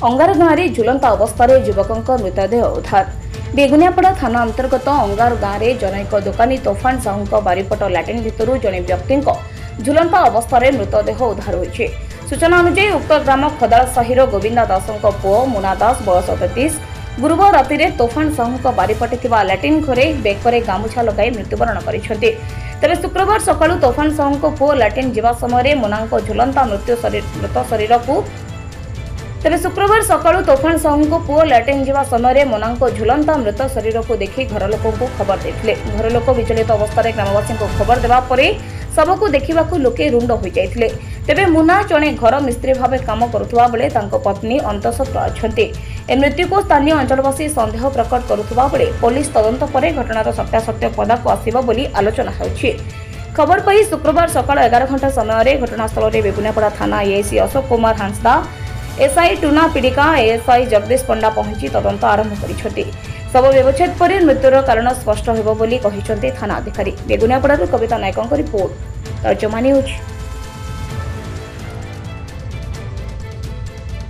अंगार गाँव में झुलंता अवस्था युवक मृतदेह उद्धार। बेगुनियापड़ा थाना अंतर्गत अंगार गाँव में जनैक दोकानी तोफान साहू बारिपट लाट्रिन भितर जड़े व्यक्ति झुलंता अवस्था मृतदेह उद्धार होइछे। सूचना अनुसार उक्त ग्राम खदाल साहिर गोविंदा दासों पुओ मुना दास बयस 33 गुरुवार राति में तोफान साहू बारिपटे लाट्रिन घरे बेकरे गामुछा लगाई मृत्युवरण करते। तेरे शुक्रवार सकाळु तोफान साहू पुओ लाट्रिन जावा समय मुना झुलंता मृत शरीर को तेरे शुक्रवार सकाळु तोफान साहू पुओ लाट्रिन जावा समय मुना झुलंता मृत शरीर को देखि घर लोक खबर देते। घर लोक विचलित अवस्था ग्रामवासी को खबर देवा परे शव को देखा लोके रुंड हो जाते। तेबे मुना जड़े घर मिस्त्री भाव काम करुवा बेले पत्नी अंतःसत्त्वा अछंती। ए मृत्यु को स्थानीय अंचलवासी संदेह प्रकट करुवा बेले पुलिस तदंत पर घटनार सत्यासत्य पदाक आसिब बोली आलोचना होछि। खबर पाई शुक्रवार सकाळ 11 घंटा समय घटनास्थल में बेगुनियापड़ा थाना एएसआई अशोक कुमार हांसदा एसआई टूना पीड़िका एएसआई जगदीश पंडा पहुंची तदंत आरंभ करिसेंती। शव व्यवच्छेद पर मृत्युर कारण स्पष्ट होब बोली कहिसेंती थाना अधिकारी। बेगुनियापड़ारू कविता नायकଙ୍କ रिपोर्ट तर्जमा न्यूज।